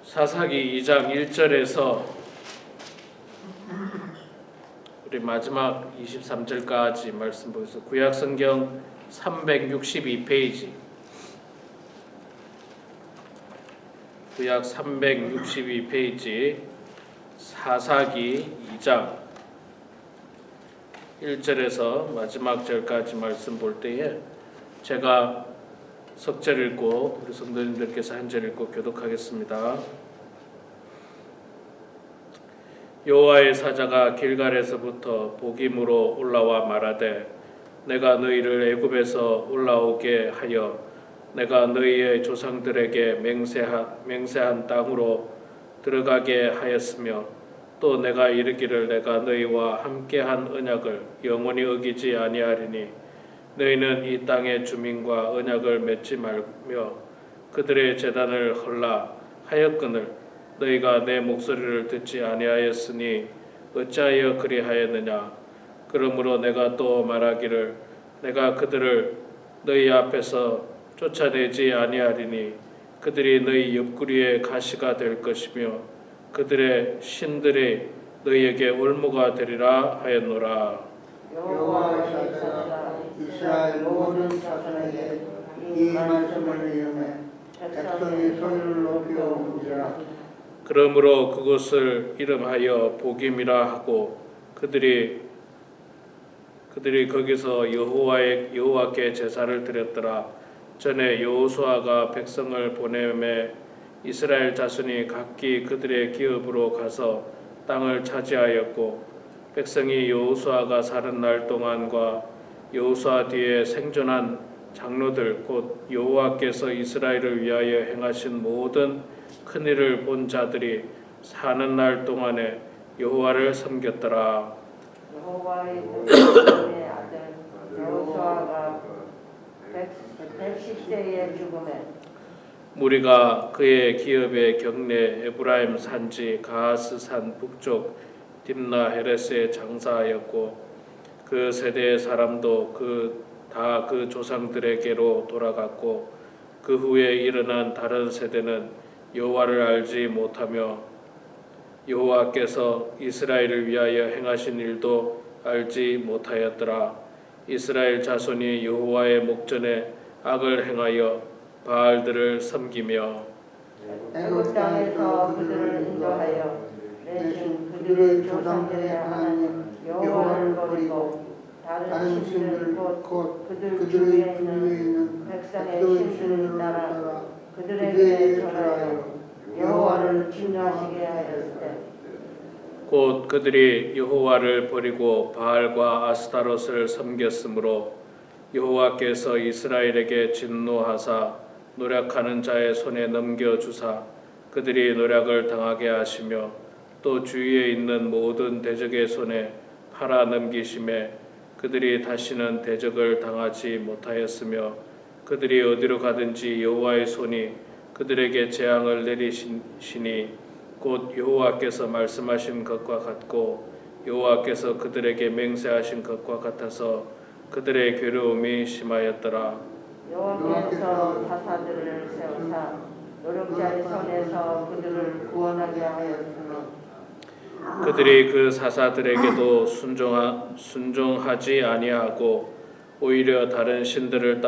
사사기 2장 1절에서 우리 마지막 23절까지 말씀 보겠습니다. 구약성경 362페이지, 구약 362페이지 사사기 2장 1절에서 마지막 절까지 말씀 볼 때에 제가 석절 읽고 우리 성도님들께서 한 절 읽고 교독하겠습니다. 여호와의 사자가 길갈에서부터 보김으로 올라와 말하되 내가 너희를 애굽에서 올라오게 하여 내가 너희의 조상들에게 맹세한 땅으로 들어가게 하였으며 또 내가 이르기를 내가 너희와 함께한 언약을 영원히 어기지 아니하리니 너희는 이 땅의 주민과 언약을 맺지 말며 그들의 제단을 헐라 하였거늘 너희가 내 목소리를 듣지 아니하였으니 어찌하여 그리하였느냐. 그러므로 내가 또 말하기를 내가 그들을 너희 앞에서 쫓아내지 아니하리니 그들이 너희 옆구리에 가시가 될 것이며 그들의 신들이 너희에게 올무가 되리라 하였노라. 여호와의 사자가 이스라엘 모든 자손에게 이 말씀을 이음해 백성이 손을 높여 옮기라. 그러므로 그곳을 이름하여 보김이라 하고 그들이 거기서 여호와께 제사를 드렸더라. 전에 여호수아가 백성을 보내매 이스라엘 자손이 각기 그들의 기업으로 가서 땅을 차지하였고 백성이 여호수아가 사는 날 동안과 여호수아 뒤에 생존한 장로들 곧 여호와께서 이스라엘을 위하여 행하신 모든 큰 일을 본 자들이 사는 날 동안에 여호와를 섬겼더라. 여호와의 아들 여호수아가 110세에 죽음에 무리가 그의 기업의 경내 에브라임 산지 가하스 산 북쪽 딥나 헤레스에 장사하였고 그 세대의 사람도 다 그 조상들에게로 돌아갔고 그 후에 일어난 다른 세대는 여호와를 알지 못하며 여호와께서 이스라엘을 위하여 행하신 일도 알지 못하였더라. 이스라엘 자손이 여호와의 목전에 악을 행하여 바알들을 섬기며 애굽 땅에서 그들을 인도하여 내신 그들의 조상들의 하나님 여호와를 버리고 다른 신들 곧 그들 주위에 있는 백성의 신들을 따라 그들에게 절하여 여호와를 진노하시게 하였을 때 곧 그들이 여호와를 버리고 바알과 아스타롯을 섬겼으므로 여호와께서 이스라엘에게 진노하사 노략하는 자의 손에 넘겨주사 그들이 노략을 당하게 하시며 또 주위에 있는 모든 대적의 손에 팔아 넘기심에 그들이 다시는 대적을 당하지 못하였으며 그들이 어디로 가든지 여호와의 손이 그들에게 재앙을 내리시니 곧 여호와께서 말씀하신 것과 같고 여호와께서 그들에게 맹세하신 것과 같아서 그들의 괴로움이 심하였더라. 여호와께서 사사들을 세우사 노력자의 손에서 그들을 구원하게 하였으며 그들이 그 사사들에게도 순종하지 아니하고 오히려 다른 신들을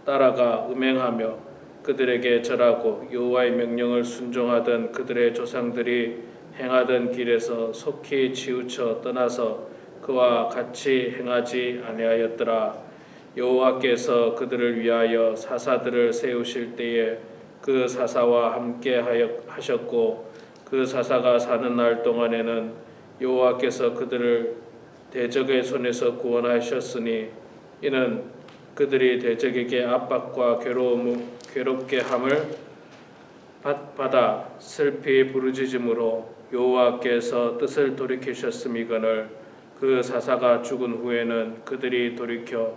따라가 음행하며 그들에게 절하고 여호와의 명령을 순종하던 그들의 조상들이 행하던 길에서 속히 치우쳐 떠나서 그와 같이 행하지 아니하였더라. 여호와께서 그들을 위하여 사사들을 세우실 때에 그 사사와 함께 하셨고 그 사사가 사는 날 동안에는 여호와께서 그들을 대적의 손에서 구원하셨으니 이는 그들이 대적에게 압박과 괴롭게 함을 받아 슬피 부르짖음으로 여호와께서 뜻을 돌이키셨음이거늘 그 사사가 죽은 후에는 그들이 돌이켜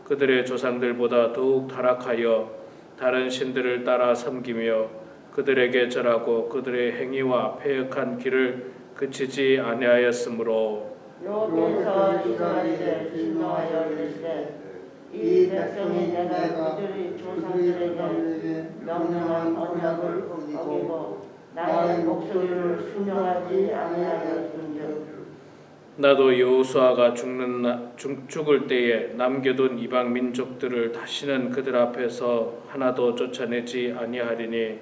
그들의 조상들보다 더욱 타락하여 다른 신들을 따라 섬기며 그들에게 절하고 그들의 행위와 패역한 길을 그치지 아니하였으므로 여호와께서 이스라엘을 진노하여 이르시되 이 백성이 내가 그들의 조상들에게 명령한 언약을 어기고 하시고 나의 목소리를 순종하지 아니하였은즉 나도 여호수아가 죽을 때에 남겨둔 이방 민족들을 다시는 그들 앞에서 하나도 쫓아내지 아니하리니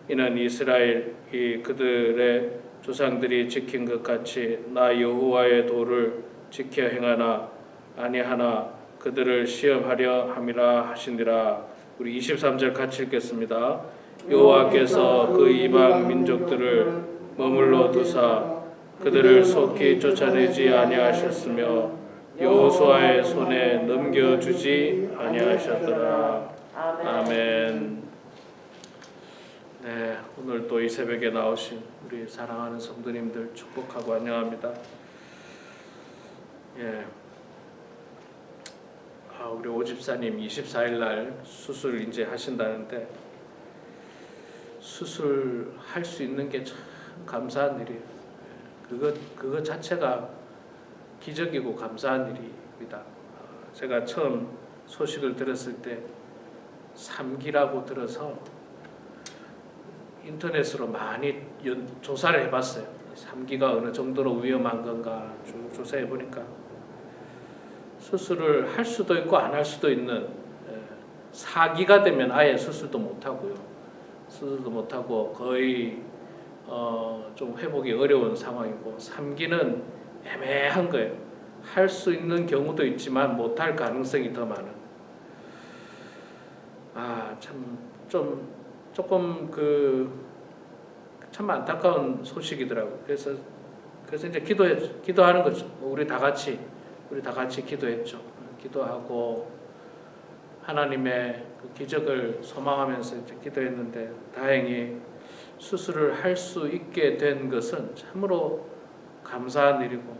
이는 이스라엘이 그들의 조상들이 지킨 것 같이 나 여호와의 도를 지켜 행하나 아니하나 그들을 시험하려 함이라 하시니라. 우리 23절 같이 읽겠습니다. 여호와께서 그 이방 민족들을 머물러 두사 그들을 속히 쫓아내지 아니하셨으며 여호수아의 손에 넘겨주지 아니하셨더라. 아멘. 네, 오늘 또 이 새벽에 나오신 우리 사랑하는 성도님들 축복하고 안녕합니다. 예. 우리 오집사님 24일 날 수술 이제 하신다는데 수술할 수 있는 게 참 감사한 일이에요. 그거 자체가 기적이고 감사한 일입니다. 제가 처음 소식을 들었을 때 3기라고 들어서 인터넷으로 많이 조사를 해봤어요. 3기가 어느 정도로 위험한 건가 쭉 조사해 보니까 수술을 할 수도 있고 안 할 수도 있는 4기가 되면 아예 수술도 못하고요. 수술도 못하고 거의 좀 회복이 어려운 상황이고 3기는 애매한 거예요. 할 수 있는 경우도 있지만 못할 가능성이 더 많은. 참 조금 참 안타까운 소식이더라고요. 그래서 이제 기도하는 거죠. 우리 다 같이 기도했죠. 기도하고 하나님의 그 기적을 소망하면서 이제 기도했는데 다행히 수술을 할 수 있게 된 것은 참으로 감사한 일이고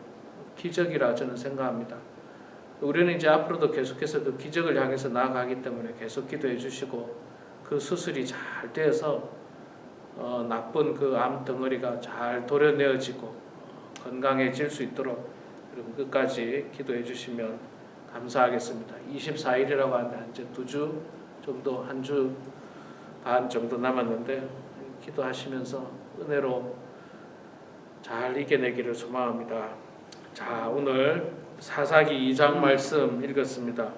기적이라 저는 생각합니다. 우리는 이제 앞으로도 계속해서 그 기적을 향해서 나아가기 때문에 계속 기도해 주시고 그 수술이 잘 되어서 나쁜 그 암 덩어리가 잘 도려내어지고 건강해질 수 있도록 여러분 끝까지 기도해 주시면 감사하겠습니다. 24일이라고 하는데 이제 2주 정도, 1주 반 정도 남았는데 기도하시면서 은혜로 잘 이겨내기를 소망합니다. 자, 오늘 사사기 2장 말씀 읽었습니다.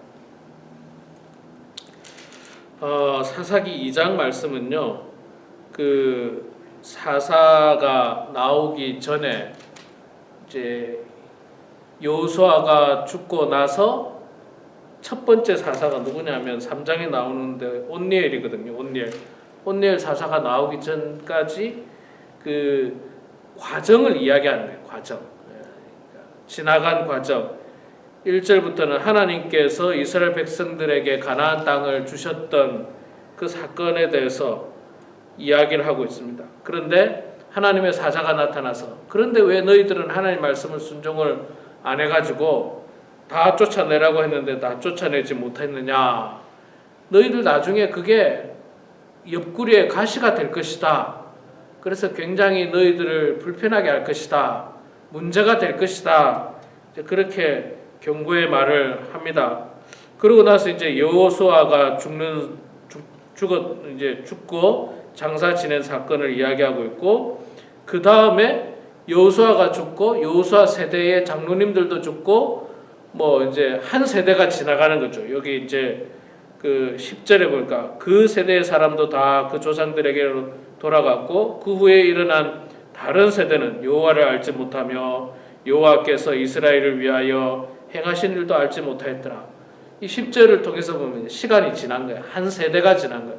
사사기 2장 말씀은요, 그 사사가 나오기 전에 이제 여호수아가 죽고 나서 첫 번째 사사가 누구냐면 3장에 나오는데 온니엘이거든요. 온니엘 사사가 나오기 전까지 그 과정을 이야기하는 거예요. 과정. 지나간 과정. 1절부터는 하나님께서 이스라엘 백성들에게 가나안 땅을 주셨던 그 사건에 대해서 이야기를 하고 있습니다. 그런데 하나님의 사자가 나타나서 그런데 왜 너희들은 하나님 말씀을 순종을 안 해가지고 다 쫓아내라고 했는데 다 쫓아내지 못했느냐. 너희들 나중에 그게 옆구리에 가시가 될 것이다. 그래서 굉장히 너희들을 불편하게 할 것이다. 문제가 될 것이다. 그렇게 경고의 말을 합니다. 그러고 나서 이제 여호수아가 죽고 장사 지낸 사건을 이야기하고 있고, 그 다음에 여호수아가 죽고 여호수아 세대의 장로님들도 죽고 뭐 이제 한 세대가 지나가는 거죠. 여기 이제 그 10절에 보니까 그 세대의 사람도 다 그 조상들에게로 돌아갔고 그 후에 일어난 다른 세대는 여호와를 알지 못하며 여호와께서 이스라엘을 위하여 행하신 일도 알지 못하였더라. 이 10절을 통해서 보면 시간이 지난 거예요. 한 세대가 지난 거예요.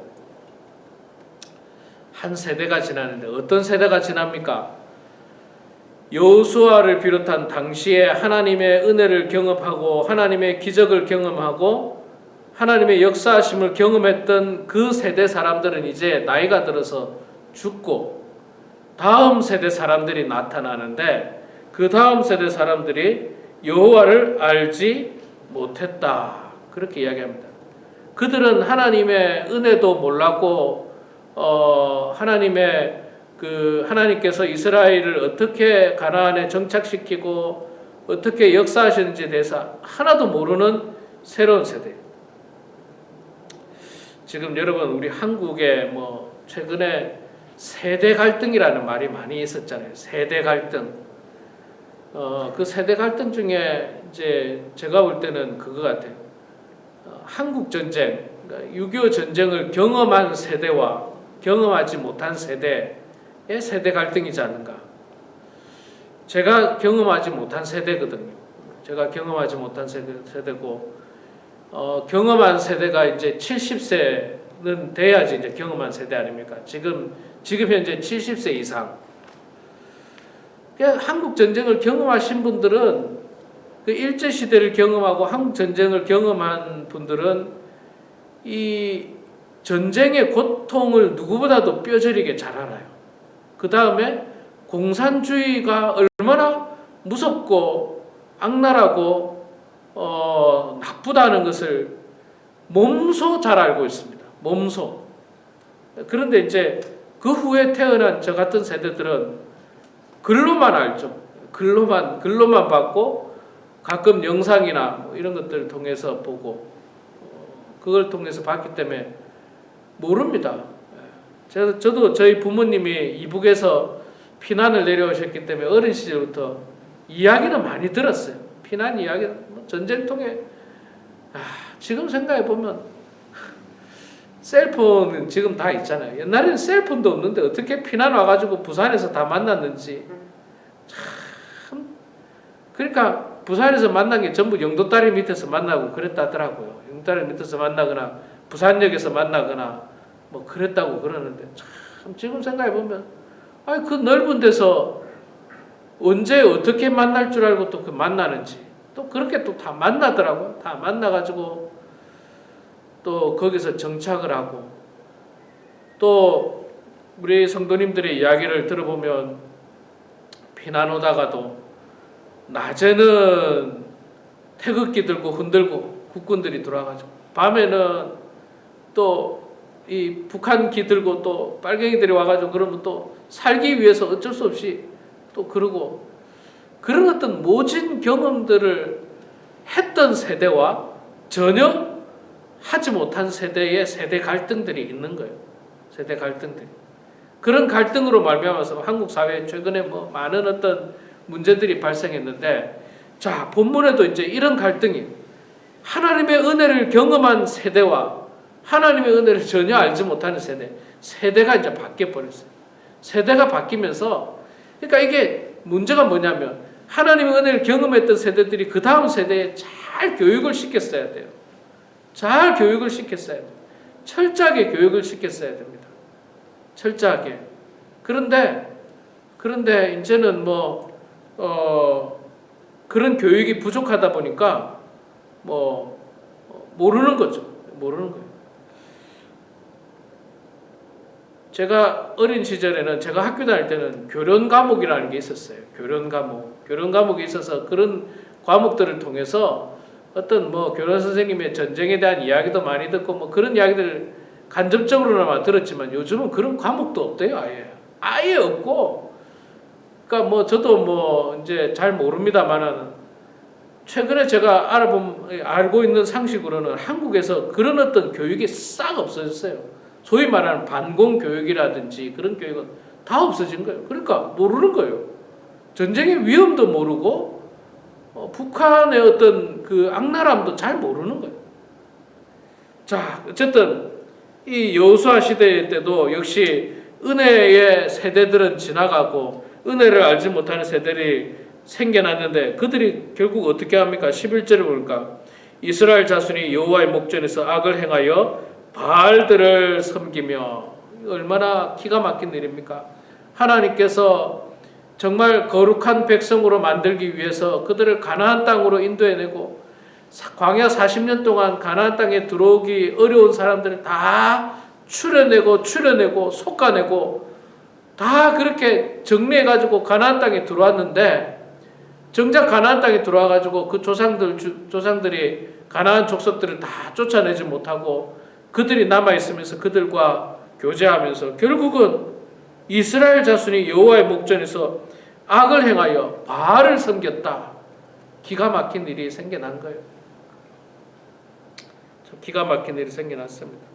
한 세대가 지나는데 어떤 세대가 지납니까? 여호수아를 비롯한 당시에 하나님의 은혜를 경험하고 하나님의 기적을 경험하고 하나님의 역사하심을 경험했던 그 세대 사람들은 이제 나이가 들어서 죽고 다음 세대 사람들이 나타나는데 그 다음 세대 사람들이 여호와를 알지 못했다. 그렇게 이야기합니다. 그들은 하나님의 은혜도 몰랐고 하나님께서 이스라엘을 어떻게 가나안에 정착시키고 어떻게 역사하시는지에 대해서 하나도 모르는 새로운 세대. 지금 여러분 우리 한국에 뭐 최근에 세대 갈등이라는 말이 많이 있었잖아요. 세대 갈등. 그 세대 갈등 중에 이제 제가 볼 때는 그거 같아요. 한국 전쟁, 그러니까 6.25 전쟁을 경험한 세대와 경험하지 못한 세대의 세대 갈등이지 않는가. 제가 경험하지 못한 세대거든요. 제가 경험하지 못한 세대고, 경험한 세대가 이제 70세는 돼야지 이제 경험한 세대 아닙니까? 지금 현재 70세 이상. 그러니까 한국 전쟁을 경험하신 분들은, 그 일제 시대를 경험하고 한국 전쟁을 경험한 분들은 이 전쟁의 고통을 누구보다도 뼈저리게 잘 알아요. 그 다음에 공산주의가 얼마나 무섭고 악랄하고 나쁘다는 것을 몸소 잘 알고 있습니다. 몸소. 그런데 이제 그 후에 태어난 저 같은 세대들은 글로만 알죠. 글로만 받고 가끔 영상이나 뭐 이런 것들을 통해서 보고 그걸 통해서 봤기 때문에 모릅니다. 저도 저희 부모님이 이북에서 피난을 내려오셨기 때문에 어린 시절부터 이야기는 많이 들었어요. 피난 이야기, 전쟁통에 지금 생각해 보면 셀폰은 지금 다 있잖아요. 옛날에는 셀폰도 없는데 어떻게 피난 와가지고 부산에서 다 만났는지 참. 그러니까 부산에서 만난 게 전부 영도다리 밑에서 만나고 그랬다더라고요. 영도다리 밑에서 만나거나 부산역에서 만나거나 뭐 그랬다고 그러는데 참 지금 생각해 보면 그 넓은 데서 언제 어떻게 만날 줄 알고 또 그 만나는지 또 그렇게 또 다 만나더라고요. 다 만나가지고 또 거기서 정착을 하고 또 우리 성도님들의 이야기를 들어보면 피난 오다가도 낮에는 태극기 들고 흔들고 국군들이 들어와가지고 밤에는 또 이 북한기 들고 또 빨갱이들이 와가지고 그러면 또 살기 위해서 어쩔 수 없이 또 그러고 그런 어떤 모진 경험들을 했던 세대와 전혀 하지 못한 세대의 세대 갈등들이 있는 거예요. 세대 갈등들이. 그런 갈등으로 말미암아서 한국 사회에 최근에 뭐 많은 어떤 문제들이 발생했는데, 자, 본문에도 이제 이런 갈등이 하나님의 은혜를 경험한 세대와 하나님의 은혜를 전혀 알지 못하는 세대가 이제 바뀌어 버렸어요. 세대가 바뀌면서, 그러니까 이게 문제가 뭐냐면 하나님의 은혜를 경험했던 세대들이 그 다음 세대에 잘 교육을 시켰어야 돼요. 잘 교육을 시켰어야 돼요. 철저하게 교육을 시켰어야 됩니다. 철저하게. 그런데 이제는 그런 교육이 부족하다 보니까 모르는 거죠. 모르는 거예요. 제가 어린 시절에는 제가 학교 다닐 때는 교련 과목이라는 게 있었어요. 교련 과목이 있어서 그런 과목들을 통해서 어떤 교련 선생님의 전쟁에 대한 이야기도 많이 듣고 그런 이야기들 간접적으로나마 들었지만 요즘은 그런 과목도 없대요. 아예 없고. 그러니까 저도 이제 잘 모릅니다만은 최근에 제가 알고 있는 상식으로는 한국에서 그런 어떤 교육이 싹 없어졌어요. 소위 말하는 반공 교육이라든지 그런 교육은 다 없어진 거예요. 그러니까 모르는 거예요. 전쟁의 위험도 모르고 북한의 어떤 그 악랄함도 잘 모르는 거예요. 자, 어쨌든 이 여호수아 시대 때도 역시 은혜의 세대들은 지나가고 은혜를 알지 못하는 세대들이 생겨났는데 그들이 결국 어떻게 합니까? 11절을 보니까 이스라엘 자손이 여호와의 목전에서 악을 행하여 바알들을 섬기며, 얼마나 기가 막힌 일입니까? 하나님께서 정말 거룩한 백성으로 만들기 위해서 그들을 가나안 땅으로 인도해내고 광야 40년 동안 가나안 땅에 들어오기 어려운 사람들을 다 추려내고 솎아내고 다 그렇게 정리해가지고 가나안 땅에 들어왔는데, 정작 가나안 땅에 들어와가지고 그 조상들이 가나안 족속들을 다 쫓아내지 못하고 그들이 남아있으면서 그들과 교제하면서 결국은 이스라엘 자손이 여호와의 목전에서 악을 행하여 바알을 섬겼다. 기가 막힌 일이 생겨난 거예요. 기가 막힌 일이 생겨났습니다.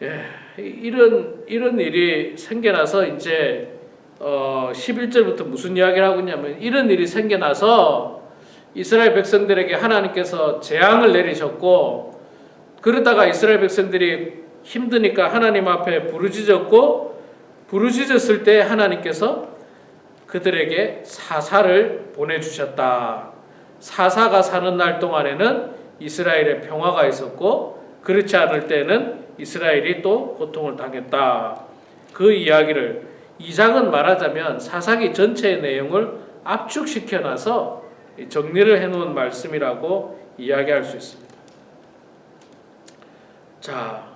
예, 이런 일이 생겨나서 이제 11절부터 무슨 이야기를 하고 있냐면 이런 일이 생겨나서 이스라엘 백성들에게 하나님께서 재앙을 내리셨고 그러다가 이스라엘 백성들이 힘드니까 하나님 앞에 부르짖었고 부르짖었을 때 하나님께서 그들에게 사사를 보내주셨다. 사사가 사는 날 동안에는 이스라엘의 평화가 있었고 그렇지 않을 때는 이스라엘이 또 고통을 당했다. 그 이야기를 2장은 말하자면 사사기 전체의 내용을 압축시켜놔서 정리를 해놓은 말씀이라고 이야기할 수 있습니다. 자,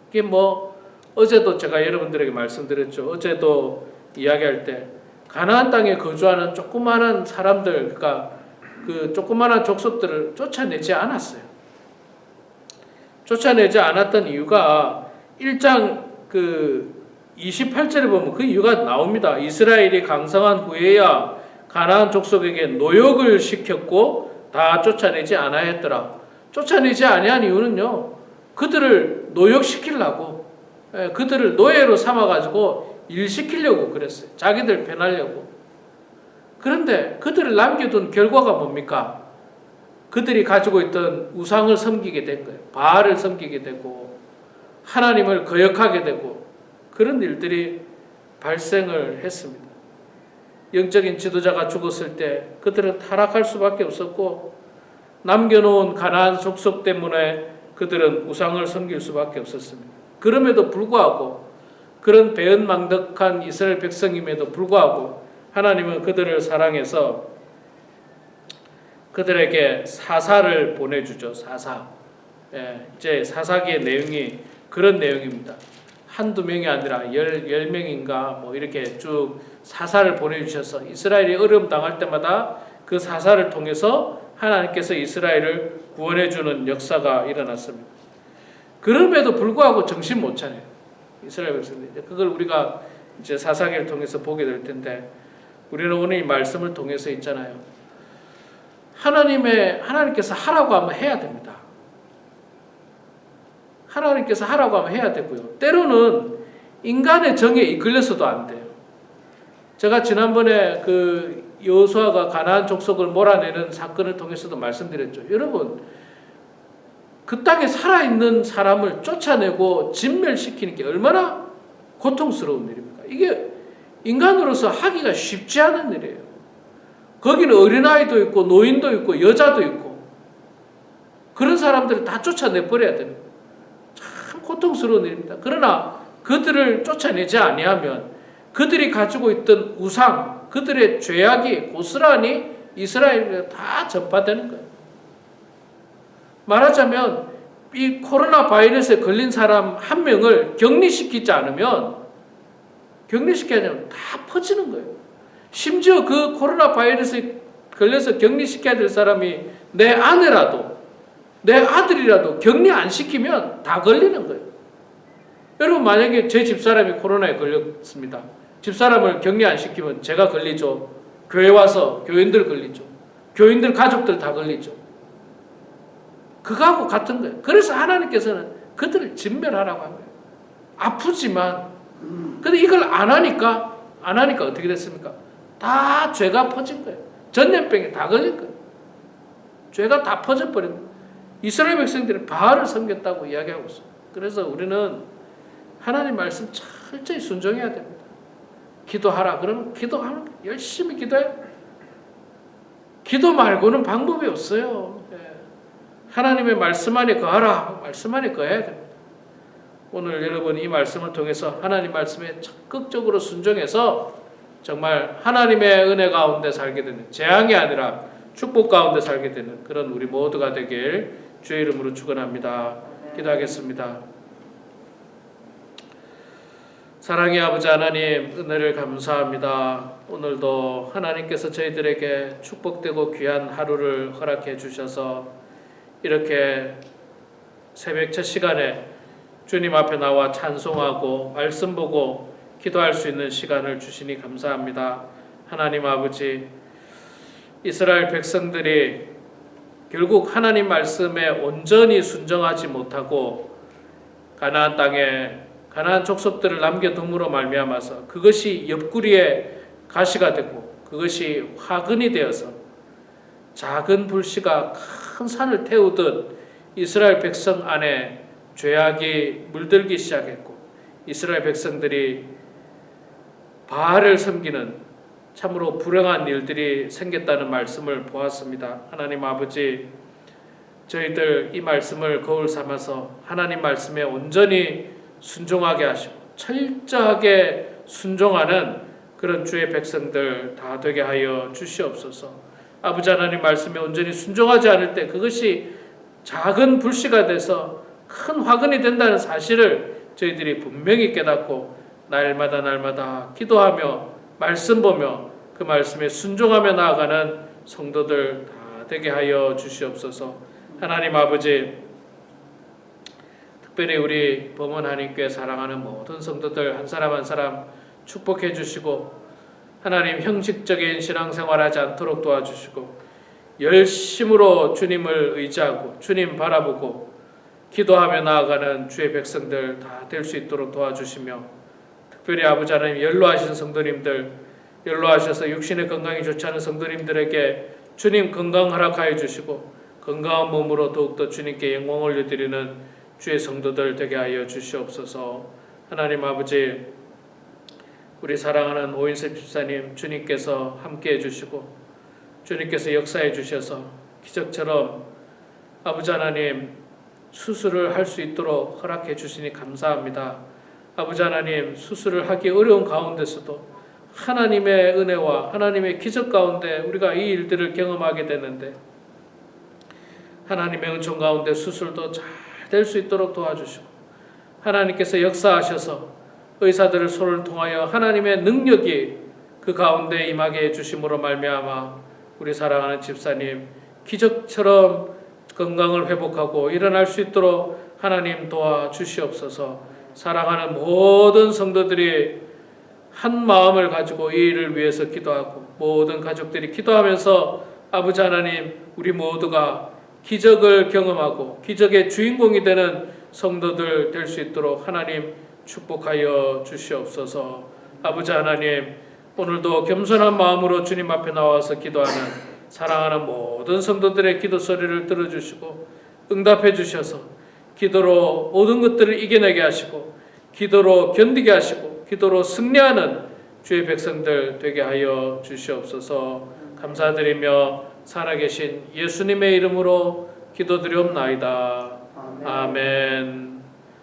이게 뭐 어제도 제가 여러분들에게 말씀드렸죠. 어제도 이야기할 때 가나안 땅에 거주하는 조그마한 사람들, 그러니까 그 조그마한 족속들을 쫓아내지 않았어요. 쫓아내지 않았던 이유가 1장 그 28절에 보면 그 이유가 나옵니다. 이스라엘이 강성한 후에야 가나안 족속에게 노역을 시켰고 다 쫓아내지 않아했더라. 쫓아내지 아니한 이유는요. 그들을 노역시키려고 그들을 노예로 삼아가지고 일시키려고 그랬어요. 자기들 편하려고. 그런데 그들을 남겨둔 결과가 뭡니까? 그들이 가지고 있던 우상을 섬기게 된 거예요. 바알을 섬기게 되고 하나님을 거역하게 되고 그런 일들이 발생을 했습니다. 영적인 지도자가 죽었을 때 그들은 타락할 수밖에 없었고 남겨놓은 가나안 족속 때문에 그들은 우상을 섬길 수밖에 없었습니다. 그럼에도 불구하고 그런 배은망덕한 이스라엘 백성임에도 불구하고 하나님은 그들을 사랑해서 그들에게 사사를 보내주죠. 사사. 예, 이제 사사기의 내용이 그런 내용입니다. 한두 명이 아니라 10명인가 뭐 이렇게 쭉 사사를 보내주셔서 이스라엘이 어려움 당할 때마다 그 사사를 통해서 하나님께서 이스라엘을 구원해주는 역사가 일어났습니다. 그럼에도 불구하고 정신 못 차려요. 이스라엘 백성들. 그걸 우리가 이제 사사기를 통해서 보게 될 텐데 우리는 오늘 이 말씀을 통해서 있잖아요. 하나님께서 하라고 하면 해야 됩니다. 하나님께서 하라고 하면 해야 되고요. 때로는 인간의 정에 이끌려서도 안 돼요. 제가 지난번에 그 여호수아가 가나안 족속을 몰아내는 사건을 통해서도 말씀드렸죠. 여러분, 그 땅에 살아있는 사람을 쫓아내고 진멸시키는 게 얼마나 고통스러운 일입니까? 이게 인간으로서 하기가 쉽지 않은 일이에요. 거기는 어린아이도 있고 노인도 있고 여자도 있고 그런 사람들을 다 쫓아내버려야 되는 거예요. 참 고통스러운 일입니다. 그러나 그들을 쫓아내지 아니하면 그들이 가지고 있던 우상, 그들의 죄악이 고스란히 이스라엘에 다 전파되는 거예요. 말하자면 이 코로나 바이러스에 걸린 사람 한 명을 격리시키지 않으면 다 퍼지는 거예요. 심지어 그 코로나 바이러스에 걸려서 격리시켜야 될 사람이 내 아내라도 내 아들이라도 격리 안 시키면 다 걸리는 거예요. 여러분 만약에 제 집사람이 코로나에 걸렸습니다. 집사람을 격리 안 시키면 제가 걸리죠. 교회 와서 교인들 걸리죠. 교인들 가족들 다 걸리죠. 그거하고 같은 거예요. 그래서 하나님께서는 그들을 진멸하라고 한 거예요. 아프지만 근데 이걸 안 하니까 어떻게 됐습니까? 다 죄가 퍼진 거예요. 전염병에 다 걸린 거예요. 죄가 다 퍼져버린 거예요. 이스라엘 백성들은 바알을 섬겼다고 이야기하고 있어요. 그래서 우리는 하나님 말씀 철저히 순종해야 됩니다. 기도하라 그러면 기도하면 열심히 기도해요. 기도 말고는 방법이 없어요. 하나님의 말씀 안에 거하라. 말씀 안에 거해야 됩니다. 오늘 여러분 이 말씀을 통해서 하나님 말씀에 적극적으로 순종해서 정말 하나님의 은혜 가운데 살게 되는 재앙이 아니라 축복 가운데 살게 되는 그런 우리 모두가 되길 주의 이름으로 축원합니다. 기도하겠습니다. 사랑의 아버지 하나님 은혜를 감사합니다. 오늘도 하나님께서 저희들에게 축복되고 귀한 하루를 허락해 주셔서 이렇게 새벽 첫 시간에 주님 앞에 나와 찬송하고 말씀 보고 기도할 수 있는 시간을 주시니 감사합니다. 하나님 아버지, 이스라엘 백성들이 결국 하나님 말씀에 온전히 순종하지 못하고 가나안 땅에 가나안 족속들을 남겨둠으로 말미암아서 그것이 옆구리에 가시가 되고 그것이 화근이 되어서 작은 불씨가 큰 산을 태우듯 이스라엘 백성 안에 죄악이 물들기 시작했고 이스라엘 백성들이 바알을 섬기는 참으로 불행한 일들이 생겼다는 말씀을 보았습니다. 하나님 아버지, 저희들 이 말씀을 거울 삼아서 하나님 말씀에 온전히 순종하게 하시고 철저하게 순종하는 그런 주의 백성들 다 되게 하여 주시옵소서. 아버지 하나님 말씀에 온전히 순종하지 않을 때 그것이 작은 불씨가 돼서 큰 화근이 된다는 사실을 저희들이 분명히 깨닫고 날마다 기도하며 말씀 보며 그 말씀에 순종하며 나아가는 성도들 다 되게 하여 주시옵소서. 하나님 아버지, 특별히 우리 범원 한인교회 사랑하는 모든 성도들 한 사람 한 사람 축복해 주시고 하나님 형식적인 신앙생활하지 않도록 도와주시고 열심으로 주님을 의지하고 주님 바라보고 기도하며 나아가는 주의 백성들 다 될 수 있도록 도와주시며 특별히 아버지 하나님 연로하신 성도님들 연로하셔서 육신의 건강이 좋지 않은 성도님들에게 주님 건강 허락하여 주시고 건강한 몸으로 더욱더 주님께 영광 올려드리는 주의 성도들 되게 하여 주시옵소서. 하나님 아버지, 우리 사랑하는 오인섭 집사님 주님께서 함께해 주시고 주님께서 역사해 주셔서 기적처럼 아버지 하나님 수술을 할 수 있도록 허락해 주시니 감사합니다. 아버지 하나님 수술을 하기 어려운 가운데서도 하나님의 은혜와 하나님의 기적 가운데 우리가 이 일들을 경험하게 되는데 하나님의 은총 가운데 수술도 잘 될 수 있도록 도와주시고 하나님께서 역사하셔서 의사들을 손을 통하여 하나님의 능력이 그 가운데 임하게 해주심으로 말미암아 우리 사랑하는 집사님 기적처럼 건강을 회복하고 일어날 수 있도록 하나님 도와주시옵소서. 사랑하는 모든 성도들이 한 마음을 가지고 이 일을 위해서 기도하고 모든 가족들이 기도하면서 아버지 하나님 우리 모두가 기적을 경험하고 기적의 주인공이 되는 성도들 될 수 있도록 하나님 축복하여 주시옵소서. 아버지 하나님 오늘도 겸손한 마음으로 주님 앞에 나와서 기도하는 사랑하는 모든 성도들의 기도 소리를 들어주시고 응답해 주셔서 기도로 모든 것들을 이겨내게 하시고 기도로 견디게 하시고 기도로 승리하는 주의 백성들 되게 하여 주시옵소서. 감사드리며 살아계신 예수님의 이름으로 기도드리옵나이다. 아멘.